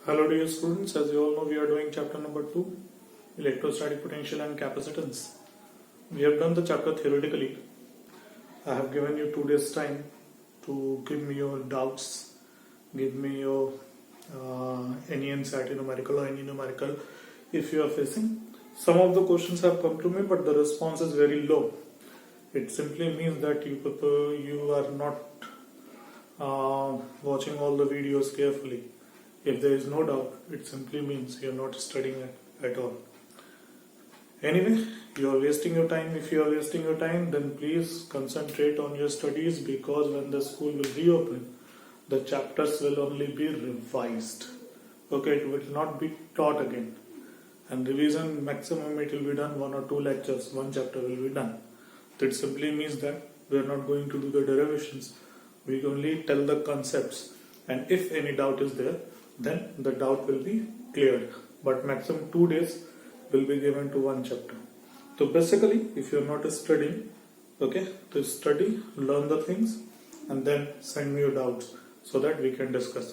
Hello dear students, as you all know we are doing chapter number 2, electrostatic potential and capacitance. We have done the chapter theoretically. I have given you 2 days time to give me your doubts, give me your any NCERT numerical or any numerical if you are facing. Some of the questions have come to me but the response is very low. It simply means that you are not watching all the videos carefully. If there is no doubt, it simply means you are not studying at all. Anyway, you are wasting your time. If you are wasting your time, then please concentrate on your studies, because when the school will reopen, the chapters will only be revised. Okay, it will not be taught again. And revision maximum it will be done 1 or 2 lectures, 1 chapter will be done. That simply means that we are not going to do the derivations. We only tell the concepts, and if any doubt is there, then the doubt will be cleared. But maximum 2 days will be given to 1 chapter. So basically, if you are not studying, okay, to study, learn the things, and then send me your doubts so that we can discuss.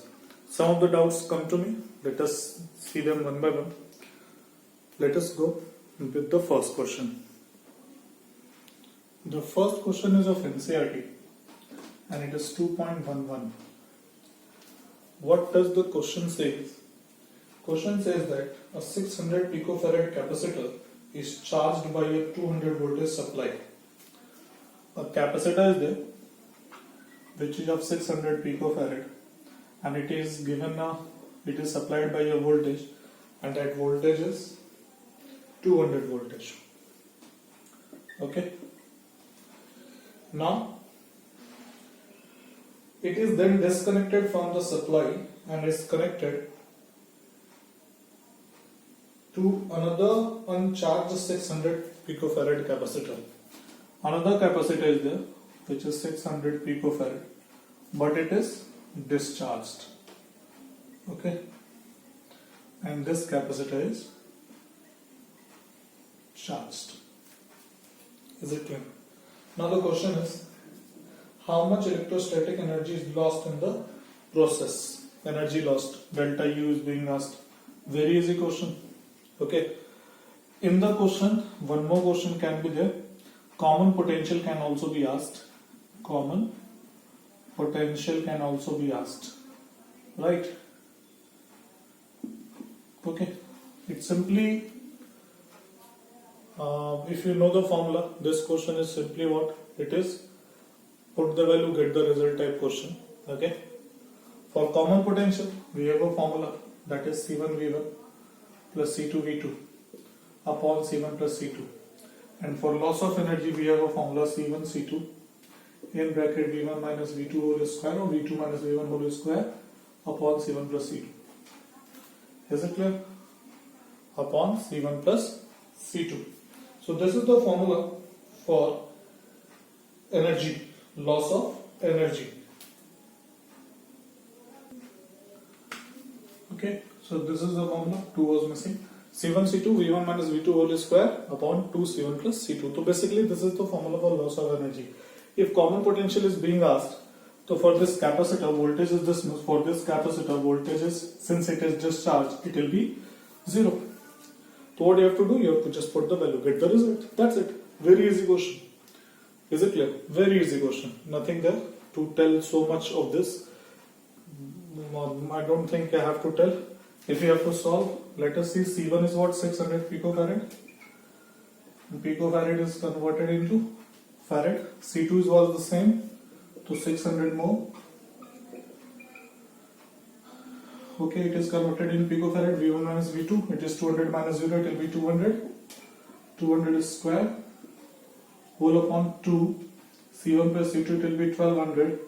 Some of the doubts come to me. Let us see them one by one. Let us go with the first question. The first question is of NCERT and it is 2.11. What does the question say? Question says that a 600 picofarad capacitor is charged by a 200 voltage supply. A capacitor is there which is of 600 picofarad and it is supplied by a voltage, and that voltage is 200 voltage. Okay. Now it is then disconnected from the supply and is connected to another uncharged 600 picofarad capacitor. Another capacitor is there which is 600 picofarad, but it is discharged. Okay, and this capacitor is charged. Is it clear? Now the question is, how much electrostatic energy is lost in the process? Energy lost, delta U is being asked. Very easy question. Okay. In the question, one more question can be there. Common potential can also be asked. Common potential can also be asked. Right? Okay. It's simply, if you know the formula, this question is simply what it is. Put the value, get the result type question. Okay. For common potential, we have a formula, that is C1V1 plus C2V2 upon C1 plus C2. And for loss of energy, we have a formula C1 C2 in bracket V1 minus V2 whole square or V2 minus V1 whole square upon C1 plus C2. Is it clear? Upon C1 plus C2. So this is the formula for energy. Loss of energy. Okay, so this is the formula. 2 was missing. C1 C2 V1 minus V2 whole square upon 2 C1 plus C2. So basically this is the formula for loss of energy. If common potential is being asked, so for this capacitor voltage is this much. For this capacitor voltage is, since it is discharged, it will be 0. So what you have to do? You have to just put the value, get the result. That's it. Very easy question. Is it clear? Very easy question. Nothing there to tell so much of this. I don't think I have to tell. If you have to solve, let us see. C1 is what? 600 picofarad. Picofarad is converted into farad. C2 is was the same, to 600 more. Okay, it is converted in picofarad. V1 minus V2. It is 200 minus 0. It will be 200. 200 is square. Whole upon 2, C1 plus C2, it will be 1200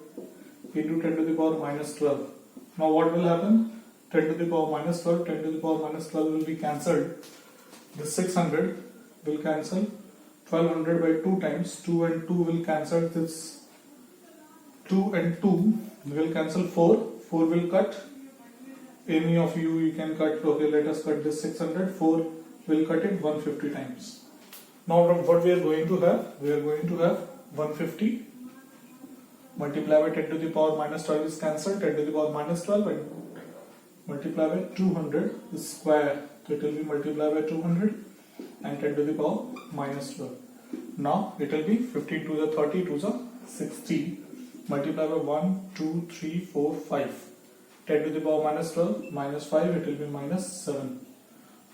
into 10 to the power minus 12. Now what will happen? 10 to the power minus 12, 10 to the power minus 12 will be cancelled. This 600 will cancel. 1200 by 2 times, 2 and 2 will cancel. This 2 and 2 will cancel 4. 4 will cut. Any of you can cut. Okay, let us cut this 600. 4 will cut it 150 times. Now what we are going to have? We are going to have 150 multiply by 10 to the power minus 12 is cancelled, 10 to the power minus 12 and multiply by 200 square. So it will be multiplied by 200 and 10 to the power minus 12. Now it will be 15 to the 30 to the 60. Multiply by 1, 2, 3, 4, 5. 10 to the power minus 12 minus 5, it will be minus 7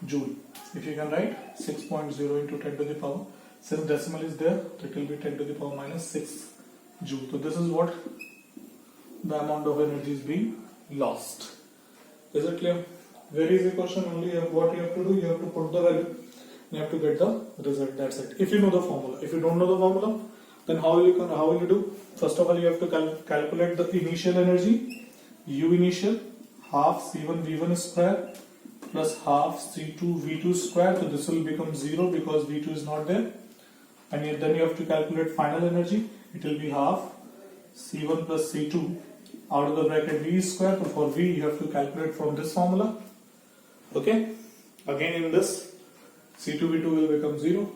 joule. If you can write 6.0 into 10 to the power, since decimal is there, it will be 10 to the power minus 6 joule. So this is what the amount of energy is being lost. Is it clear? Very easy question. Only what you have to do, you have to put the value, you have to get the result. That's it. If you know the formula. If you don't know the formula, then how will you do? First of all, you have to calculate the initial energy. U initial half C1 V1 square plus half C2 V2 square. So this will become 0 because V2 is not there. And then you have to calculate final energy. It will be half C1 plus C2 out of the bracket V square. So for V you have to calculate from this formula. Okay. Again in this C2 V2 will become 0.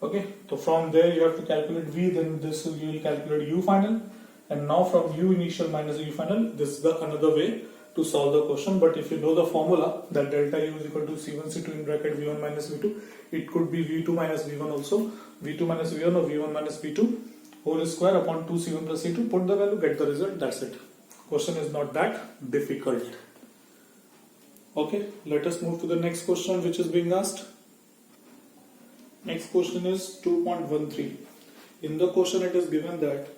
Okay. So from there you have to calculate V. Then this you will calculate U final. And now from U initial minus U final, this is the another way to solve the question. But if you know the formula that delta U is equal to C1 C2 in bracket V1 minus V2, it could be V2 minus V1 also, V2 minus V1 or V1 minus V2 whole square upon 2 C1 plus C2. Put the value, get the result. That's it. Question is not that difficult. Okay, let us move to the next question which is being asked. Next question is 2.13. In the question it is given that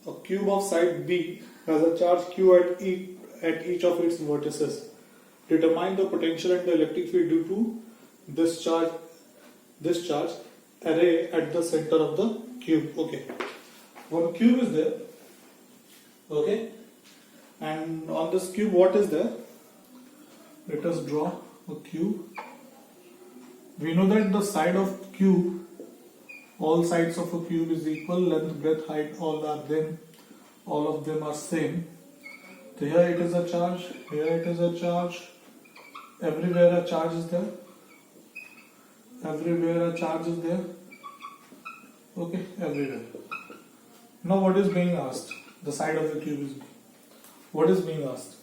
a cube of side B has a charge Q at each of its vertices. Determine the potential and the electric field due to this charge array at the center of the cube. Okay, one cube is there. Okay, and on this cube what is there? Let us draw a cube. We know that the side of cube, all sides of a cube is equal, length, breadth, height, all of them are same. So here it is a charge, here it is a charge, everywhere a charge is there, everywhere a charge is there. Okay, everywhere. Now what is being asked? The side of the cube is B. What is being asked?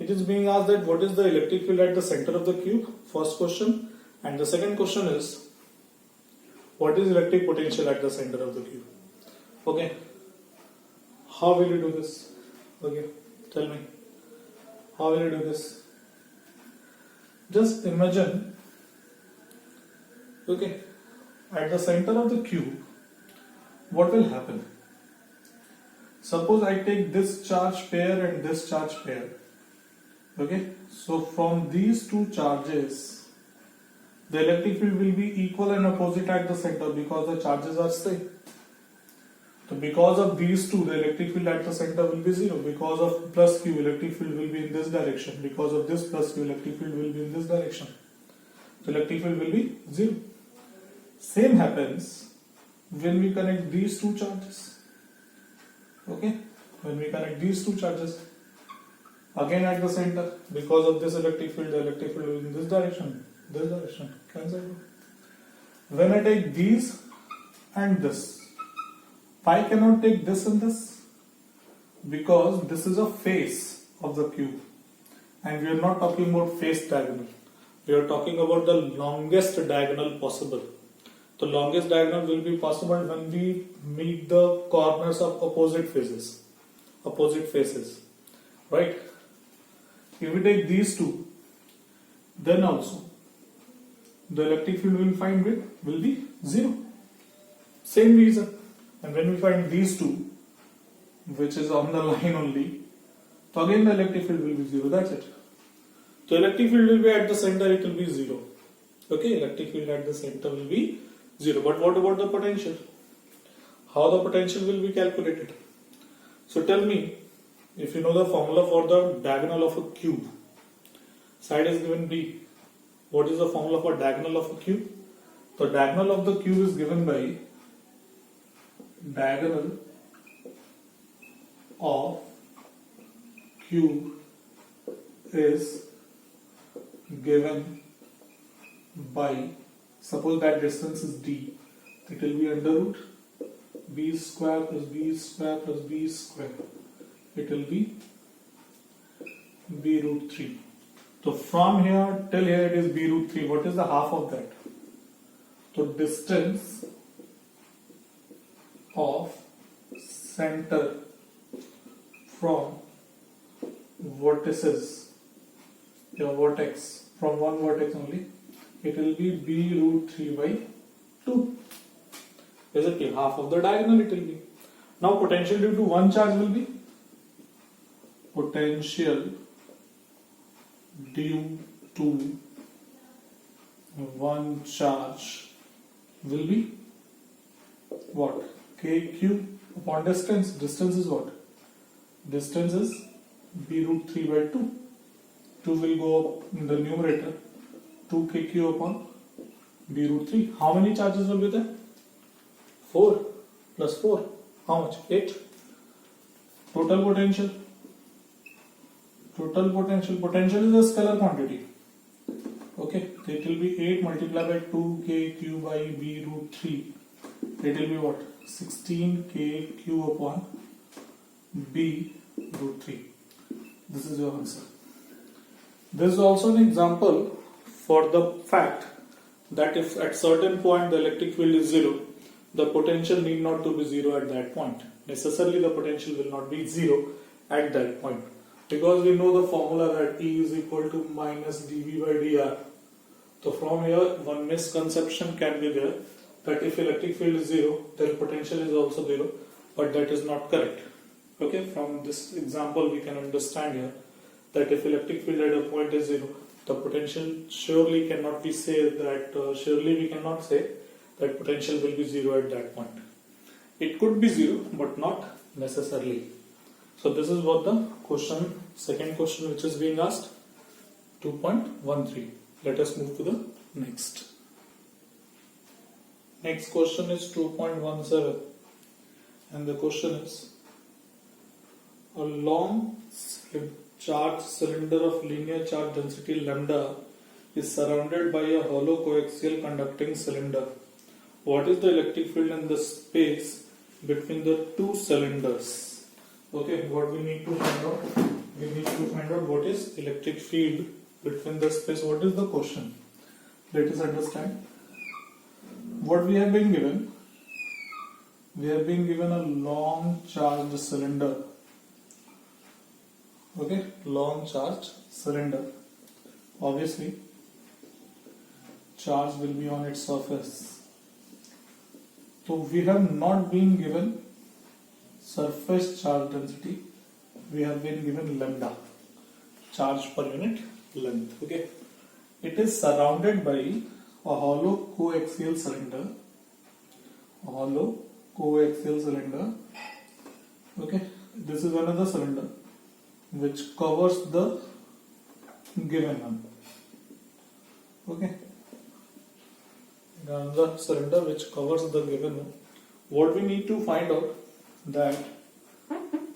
It is being asked that what is the electric field at the center of the cube? First question. And the second question is, what is electric potential at the center of the cube? Okay. How will you do this? Okay. Tell me. How will you do this? Just imagine. Okay. At the center of the cube, what will happen? Suppose I take this charge pair and this charge pair. Okay. So from these two charges, the electric field will be equal and opposite at the center because the charges are same. So because of these two, the electric field at the center will be 0. Because of plus Q, electric field will be in this direction. Because of this plus Q, electric field will be in this direction. So electric field will be 0. Same happens when we connect these two charges. Okay? When we connect these two charges, again at the center, because of this electric field, the electric field will be in this direction. This direction. Cancel. When I take these and this, I cannot take this and this because this is a face of the cube, and we are not talking about face diagonal. We are talking about the longest diagonal possible. The longest diagonal will be possible when we meet the corners of opposite faces, right? If we take these two, then also the electric field will be 0. Same reason. And when we find these two, which is on the line only, so again the electric field will be 0. That's it. So electric field will be at the center, it will be 0. Okay, electric field at the center will be 0. But what about the potential? How the potential will be calculated? So tell me, if you know the formula for the diagonal of a cube, side is given B. What is the formula for diagonal of a cube? The diagonal of the cube is given by diagonal of cube is given by, suppose that distance is D, it will be under root B square plus B square plus B square. It will be B root 3. So from here till here it is b root 3. What is the half of that? So distance of center from vertices, your vertex, from one vertex only, it will be b root 3 by 2. Is it clear? Half of the diagonal it will be. Now potential due to one charge will be potential due to one charge will be what? Kq upon distance. Distance is what? Distance is b root 3 by 2. 2 will go up in the numerator. 2 kq upon b root 3. How many charges will be there? 4 plus 4. How much? 8. Total potential. Total potential. Potential is a scalar quantity. Okay. It will be 8 multiplied by 2 kq by b root 3. It will be what? 16 kq upon b root 3. This is your answer. This is also an example for the fact that if at certain point the electric field is 0, the potential need not to be 0 at that point. Necessarily the potential will not be 0 at that point. Because we know the formula that E is equal to minus dV by dr. So from here one misconception can be there that if electric field is 0, then potential is also 0, but that is not correct. Okay, from this example we can understand here that if electric field at a point is 0, the potential surely cannot be said that surely we cannot say that potential will be 0 at that point. It could be 0, but not necessarily. So this is what the question, second question which is being asked, 2.13. Let us move to the next. Next question is 2.17, and the question is: a long charged cylinder of linear charge density lambda is surrounded by a hollow coaxial conducting cylinder. What is the electric field in the space between the two cylinders? Okay, what we need to find out? We need to find out what is electric field between the space. What is the question? Let us understand. What we have been given? We have been given a long charged cylinder. Okay, long charged cylinder. Obviously, charge will be on its surface. So we have not been given surface charge density. We have been given lambda, charge per unit length. Okay, it is surrounded by a hollow coaxial cylinder. A hollow coaxial cylinder. Okay, this is another cylinder which covers the given one. Okay, another cylinder which covers the given one. What we need to find out that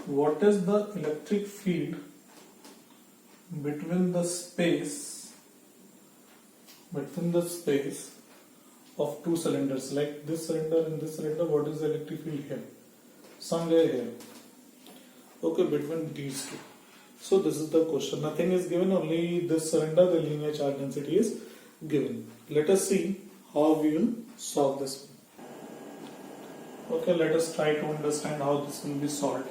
what is the electric field between the space of two cylinders, like this cylinder and this cylinder. What is the electric field here? Somewhere here. Okay, between these two. So this is the question. Nothing is given, only this cylinder, the linear charge density is given. Let us see how we will solve this one. Okay, let us try to understand how this will be solved.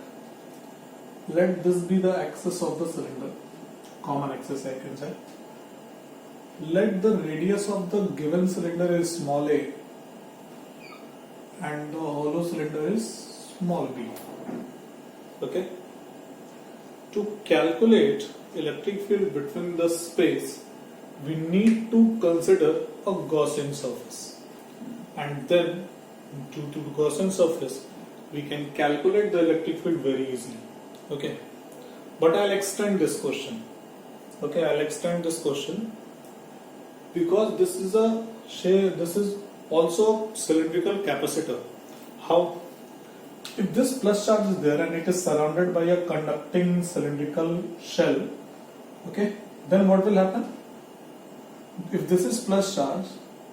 Let this be the axis of the cylinder, common axis I can say. Let the radius of the given cylinder is small a and the hollow cylinder is small b. Okay. To calculate electric field between the space, we need to consider a Gaussian surface, and then due to the Gaussian surface we can calculate the electric field very easily. Okay, but I'll extend this question. Okay, I'll extend this question because this is also cylindrical capacitor. How? If this plus charge is there and it is surrounded by a conducting cylindrical shell, okay, then what will happen? If this is plus charge,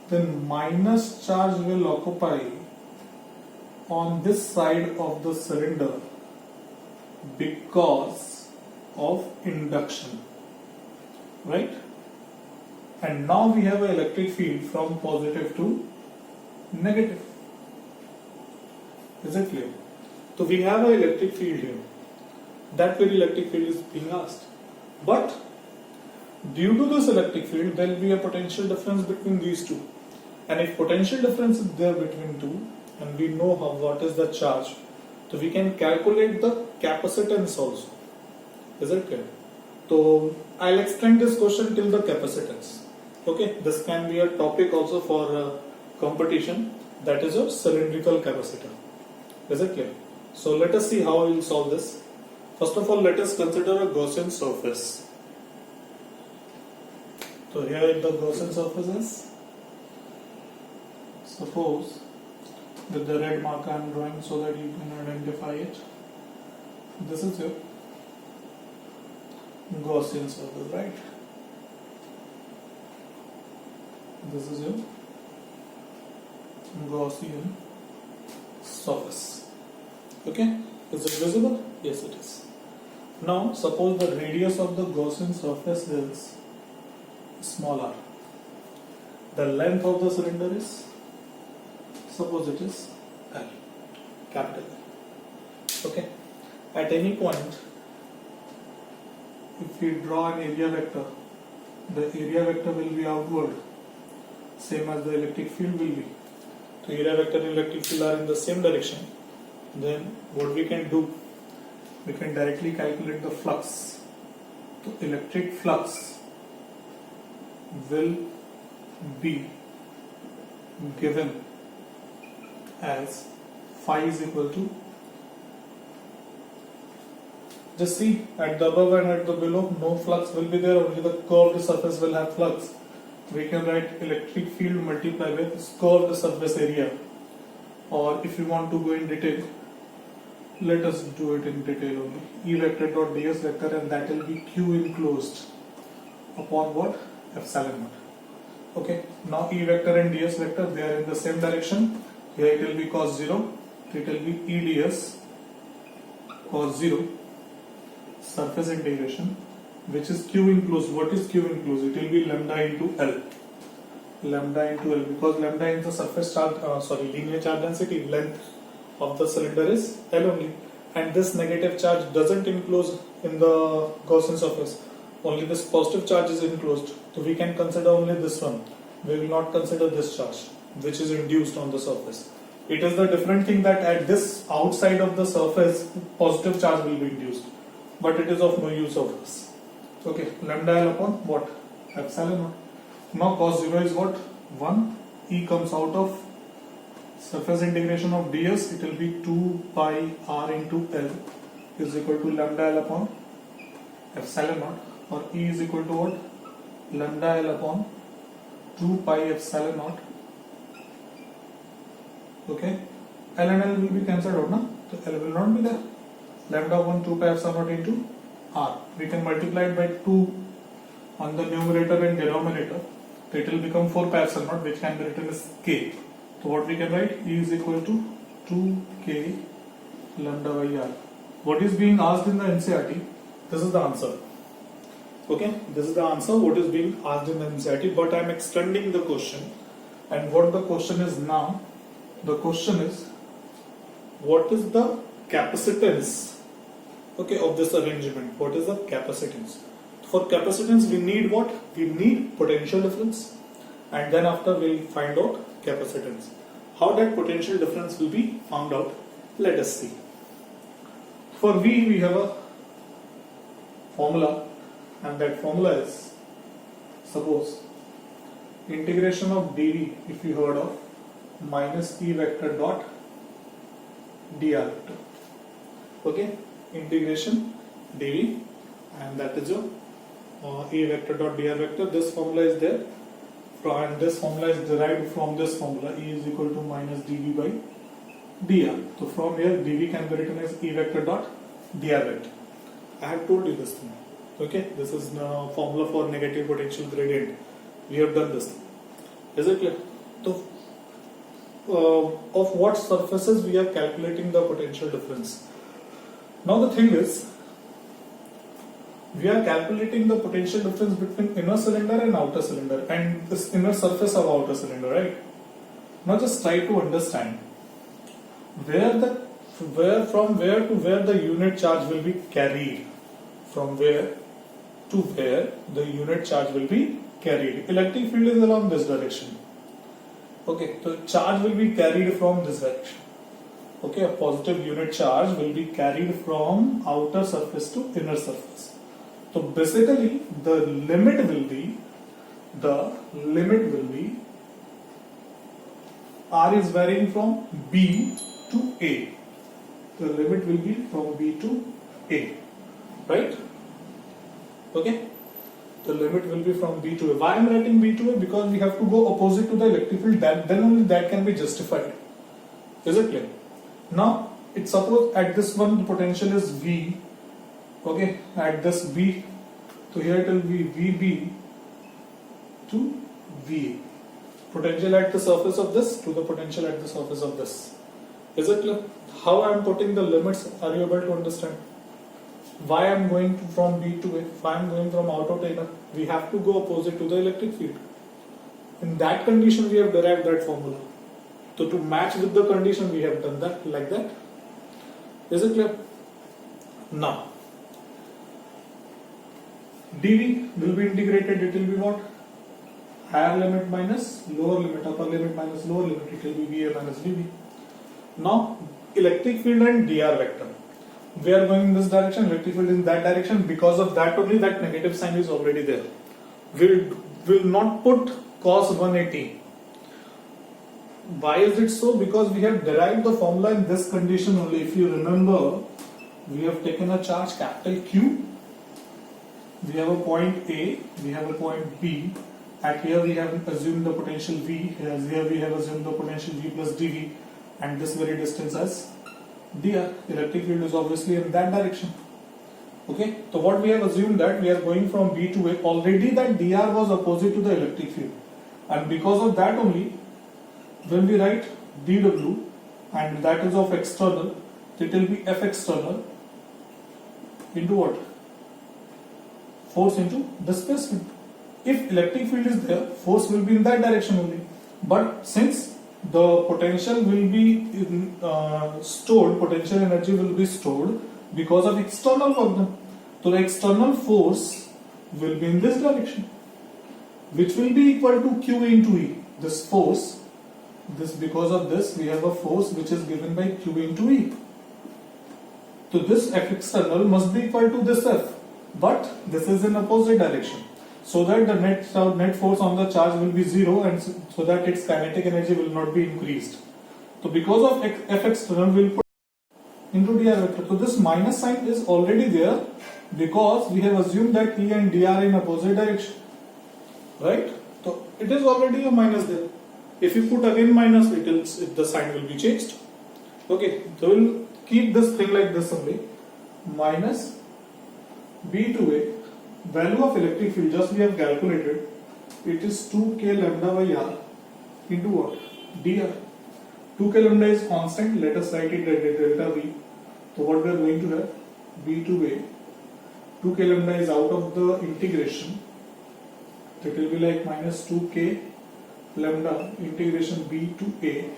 then minus charge will occupy on this side of the cylinder because of induction. right? And now we have an electric field from positive to negative. Is it clear? So we have an electric field here. That very electric field is being asked. But due to this electric field, there will be a potential difference between these two. And if potential difference is there between two, and we know what is the charge, so we can calculate the capacitance also. Is it clear? So I'll extend this question till the capacitance. Okay, this can be a topic also for competition, that is a cylindrical capacitor. Is it clear? So let us see how we will solve this. First of all, let us consider a Gaussian surface. So here the Gaussian surface is, suppose with the red marker I am drawing so that you can identify it. This is your Gaussian surface, right? This is your Gaussian surface. Okay, is it visible? Yes, it is. Now suppose the radius of the Gaussian surface is small r. The length of the cylinder is, suppose it is L, capital L. Okay, at any point, if we draw an area vector, the area vector will be outward, same as the electric field will be. So area vector and electric field are in the same direction. Then what we can do, we can directly calculate the flux. So electric flux will be given as phi is equal to, just see at the above and at the below, no flux will be there, only the curved surface will have flux. We can write electric field multiplied with curved surface area. Or if you want to go in detail, let us do it in detail only. E vector dot ds vector, and that will be q enclosed upon what? Epsilon naught. Okay, now E vector and ds vector, they are in the same direction. Here it will be cos 0, it will be E ds cos 0, surface integration, which is q enclosed. What is q enclosed? It will be lambda into L. Lambda into L, because lambda is the surface charge, linear charge density, length of the cylinder is L only, and this negative charge doesn't enclose in the Gaussian surface, only this positive charge is enclosed. So we can consider only this one, we will not consider this charge which is induced on the surface. It is the different thing that at this outside of the surface positive charge will be induced, but it is of no use of us. Okay, lambda L upon what? Epsilon naught. Now cos 0 is what? 1. E comes out of surface integration of ds, it will be 2 pi r into L is equal to lambda L upon epsilon naught, or E is equal to what? Lambda L upon 2 pi epsilon naught. Okay, L and L will be cancelled out, no? So L will not be there. Lambda upon 2 pi epsilon naught into r. We can multiply it by 2 on the numerator and denominator. So it will become 4 pi epsilon naught, which can be written as k. So what we can write? E is equal to 2k lambda by r. What is being asked in the NCERT? This is the answer. Okay, this is the answer what is being asked in the NCERT, but I am extending the question. And what the question is now? The question is, what is the capacitance, okay, of this arrangement? What is the capacitance? For capacitance we need what? We need potential difference, and then after we will find out capacitance. How that potential difference will be found out? Let us see. For V we have a formula, and that formula is, suppose, integration of dV, if you heard of, minus E vector dot dr vector. Okay, integration dV, and that is your E vector dot dr vector. This formula is there, and this formula is derived from this formula, E is equal to minus dV by dr. So from here dV can be written as E vector dot dr vector. I have told you this thing. Okay, this is the formula for negative potential gradient. We have done this thing. Is it clear? So of what surfaces we are calculating the potential difference. Now the thing is, we are calculating the potential difference between inner cylinder and outer cylinder and this inner surface of outer cylinder, right? Now just try to understand from where to where the unit charge will be carried. From where to where the unit charge will be carried. Electric field is along this direction. Okay, so charge will be carried from this direction. Okay, a positive unit charge will be carried from outer surface to inner surface. So basically the limit will be R is varying from B to A. The limit will be from B to A, right? Okay, the limit will be from B to A. Why I am writing B to A? Because we have to go opposite to the electric field. Then only that can be justified. Is it clear? Now, it's suppose at this one the potential is V. Okay, at this B, so here it will be VB to VA. Potential at the surface of this to the potential at the surface of this. Is it clear? How I am putting the limits, are you able to understand? Why I am going from B to A, why I am going from outer to inner? We have to go opposite to the electric field. In that condition, we have derived that formula. So to match with the condition, we have done that like that. Is it clear? Now, dV will be integrated. It will be what? Higher limit minus lower limit, upper limit minus lower limit. It will be VA minus VB. Now, electric field and dr vector. We are going in this direction, electric field in that direction. Because of that only, that negative sign is already there. We'll not put cos 180. Why is it so? Because we have derived the formula in this condition only. If you remember, we have taken a charge capital Q. We have a point A, we have a point B. At here we have assumed the potential V. Here we have assumed the potential V plus dV, and this very distance as dr. Electric field is obviously in that direction. Okay, so what we have assumed that we are going from B to A. Already that dr was opposite to the electric field, and because of that only, when we write dw and that is of external, it will be F external into what? Force into displacement. If electric field is there, force will be in that direction only. But since the potential will be stored, potential energy will be stored because of external work. So the external force will be in this direction, which will be equal to Q into E. This force, because of this we have a force which is given by Q into E. So this F external must be equal to this F, but this is in opposite direction. So that the net force on the charge will be 0, and so that its kinetic energy will not be increased. So because of F external, we will put into dr vector. So this minus sign is already there because we have assumed that E and dr are in opposite direction, right? So it is already a minus there. If you put again minus, the sign will be changed. Okay, so we'll keep this thing like this only. Minus B to A. Value of electric field, just we have calculated, it is 2k lambda by r into what? dr. 2k lambda is constant, let us write it at delta V. So what we are going to have? B to A. 2k lambda is out of the integration. So it will be like minus 2k lambda integration B to A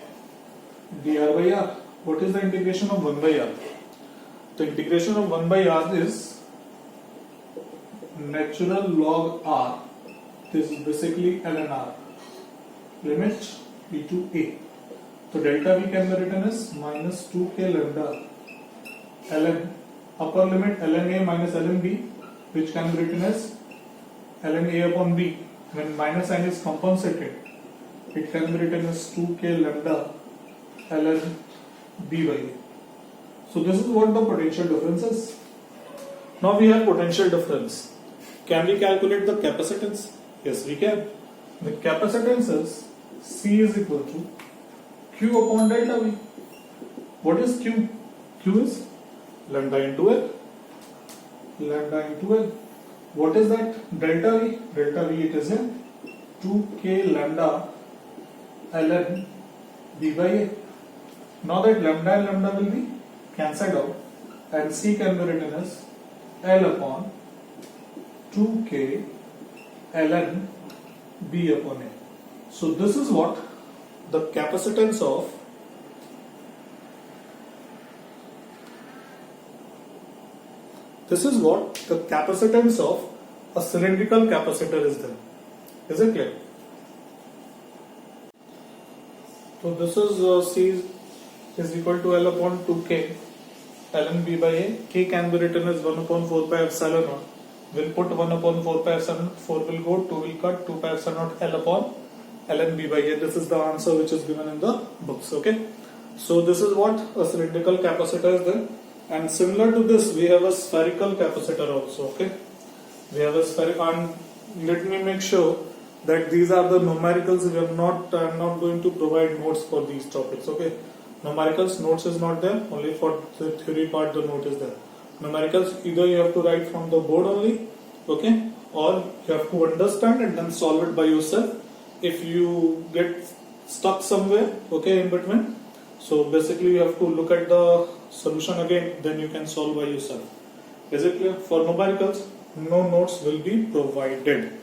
dr by r. What is the integration of 1 by r? The integration of 1 by r is natural log r. This is basically ln r. Limit B to A. So delta V can be written as minus 2k lambda ln upper limit ln A minus ln B, which can be written as ln A upon B. When minus sign is compensated, it can be written as 2k lambda ln B by A. So this is what the potential difference is. Now we have potential difference. Can we calculate the capacitance? Yes, we can. The capacitance is C is equal to Q upon delta V. What is Q? Q is lambda into L. Lambda into L. What is that? Delta V. Delta V, it is in 2k lambda ln B by A. Now that lambda and lambda will be cancelled out, and C can be written as L upon 2k ln B upon A. So this is what the capacitance of a cylindrical capacitor is there. Is it clear? So this is C is equal to L upon 2k ln B by A. K can be written as 1 upon 4 pi epsilon naught. We'll put 1 upon 4 pi epsilon, 4 will go, 2 will cut, 2 pi epsilon naught L upon ln B by A. This is the answer which is given in the books. Okay. So this is what a cylindrical capacitor is there. And similar to this, we have a spherical capacitor also. Okay. We have a spherical, and let me make sure that these are the numericals. We are not, I'm not going to provide notes for these topics. Okay. Numericals, notes is not there. Only for the theory part, the note is there. Numericals, either you have to write from the board only, okay, or you have to understand and then solve it by yourself. If you get stuck somewhere, okay, in between, so basically you have to look at the solution again, then you can solve by yourself. Basically, for numericals, no notes will be provided.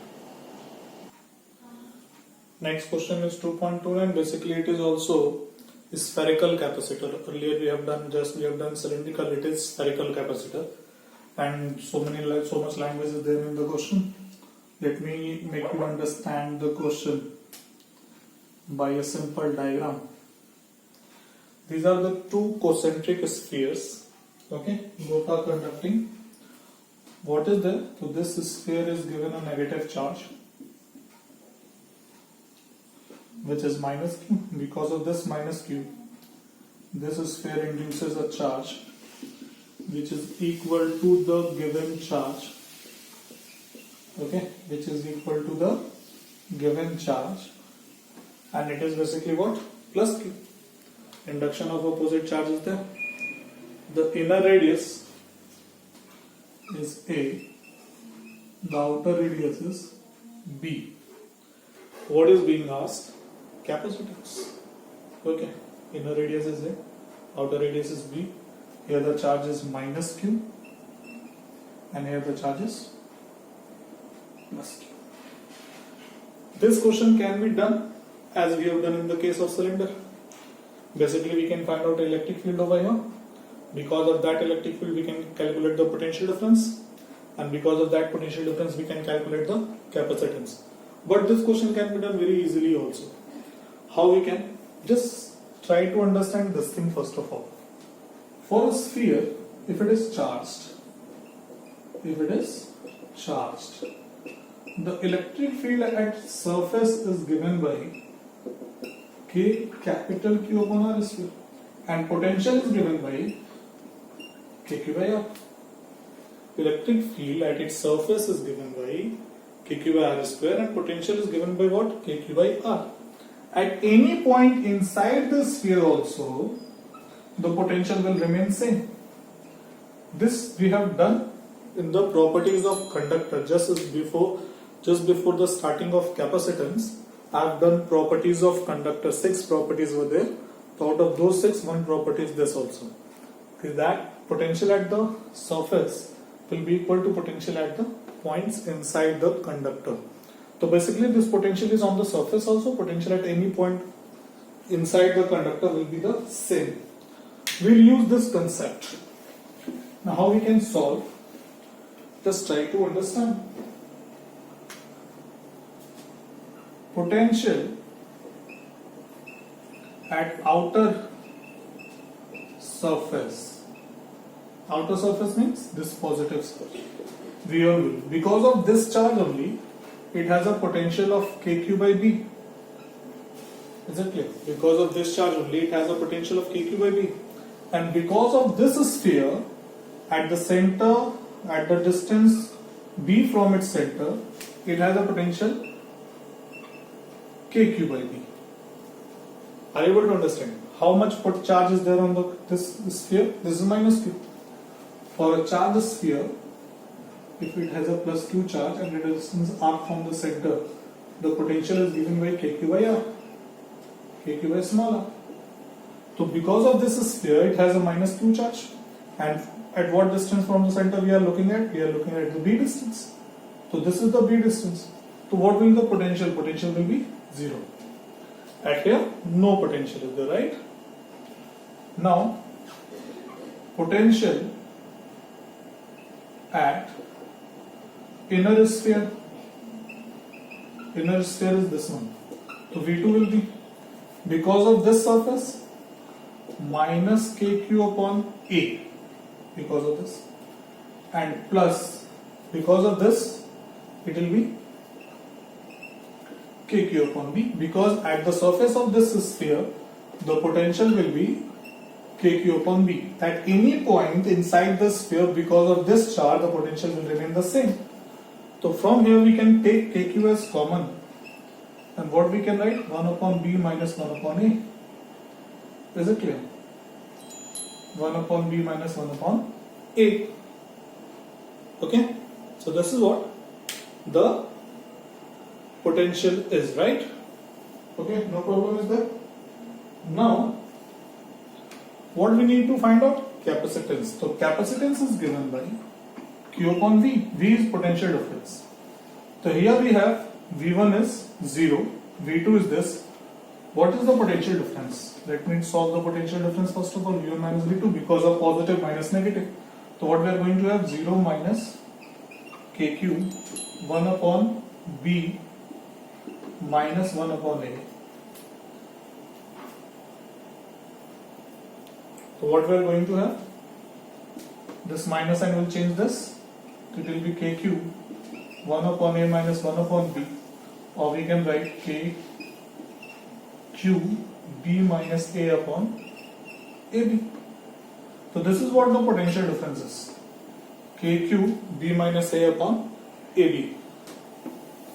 Next question is 2.29. Basically, it is also a spherical capacitor. Earlier we have done cylindrical. It is spherical capacitor, and so much language is there in the question. Let me make you understand the question by a simple diagram. These are the two concentric spheres. Okay, both are conducting. What is there? So this sphere is given a negative charge, which is minus q. Because of this minus q, this sphere induces a charge which is equal to the given charge. Okay, which is equal to the given charge, and it is basically what? Plus q. Induction of opposite charge is there. The inner radius is A, the outer radius is B. What is being asked? Capacitance. Okay, inner radius is A, outer radius is B. Here the charge is minus q, and here the charge is plus q. This question can be done as we have done in the case of cylinder. Basically, we can find out the electric field over here. Because of that electric field, we can calculate the potential difference, and because of that potential difference, we can calculate the capacitance. But this question can be done very easily also. How we can? Just try to understand this thing first of all. For a sphere, if it is charged, the electric field at surface is given by K capital Q upon R square, and potential is given by KQ by R. Electric field at its surface is given by KQ by R square, and potential is given by what? KQ by R. At any point inside the sphere also, the potential will remain same. This we have done in the properties of conductor. Just before the starting of capacitance, I have done properties of conductor. 6 properties were there. So out of those 6, one property is this also. Okay, that potential at the surface will be equal to potential at the points inside the conductor. So basically this potential is on the surface also. Potential at any point inside the conductor will be the same. We'll use this concept. Now how we can solve? Just try to understand. Potential at outer surface. Outer surface means this positive surface. Because of this charge only, it has a potential of KQ by B. Is it clear? Because of this charge only, it has a potential of KQ by B. And because of this sphere, at the center, at the distance B from its center, it has a potential KQ by B. Are you able to understand? How much charge is there on this sphere? This is minus q. For a charged sphere, if it has a plus q charge and the distance r from the center, the potential is given by KQ by R. KQ by small r. So because of this sphere, it has a minus q charge. And at what distance from the center we are looking at? We are looking at the B distance. So this is the B distance. So what will be the potential? Potential will be 0. At here, no potential is there, right? Now, potential at inner sphere. Inner sphere is this one. So V2 will be, because of this surface, minus KQ upon A, because of this, and plus, because of this, it will be KQ upon B, because at the surface of this sphere, the potential will be KQ upon B. At any point inside the sphere, because of this charge, the potential will remain the same. So from here we can take KQ as common. And what we can write? 1 upon B minus 1 upon A. Is it clear? 1 upon B minus 1 upon A. Okay? So this is what the potential is, right? Okay, no problem is there. Now, what we need to find out? Capacitance. So capacitance is given by Q upon V. V is potential difference. So here we have V1 is 0, V2 is this. What is the potential difference? Let me solve the potential difference first of all. V1 minus V2, because of positive minus negative. So what we are going to have? 0 minus KQ 1 upon B minus 1 upon A. So what we are going to have? This minus sign will change this. It will be KQ 1 upon A minus 1 upon B, or we can write KQ B minus A upon AB. So this is what the potential difference is. KQ B minus A upon AB.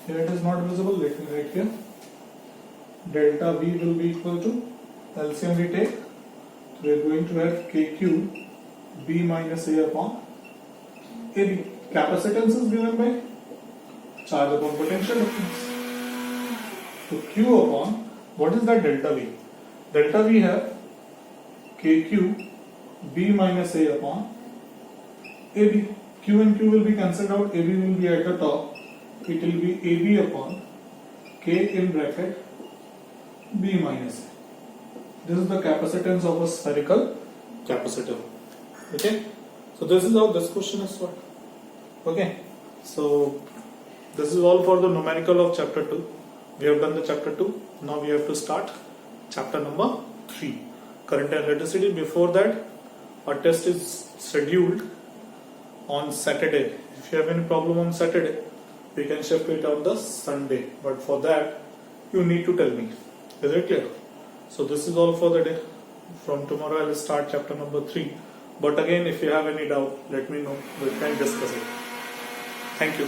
Here it is not visible, let me write here. Delta V will be equal to, LCM we take, we are going to have KQ B minus A upon AB. Capacitance is given by charge upon potential difference. So Q upon, what is that delta V? Delta V have KQ B minus A upon AB. Q and Q will be cancelled out, AB will be at the top. It will be AB upon K in bracket B minus A. This is the capacitance of a spherical capacitor. Okay. So this is how this question is solved. Okay. So this is all for the numerical of chapter 2. We have done the chapter 2. Now we have to start chapter number 3. Current and electricity. Before that, a test is scheduled on Saturday. If you have any problem on Saturday, we can shift it on the Sunday. But for that, you need to tell me. Is it clear? So this is all for the day. From tomorrow I will start chapter number 3. But again, if you have any doubt, let me know. We can discuss it. Thank you.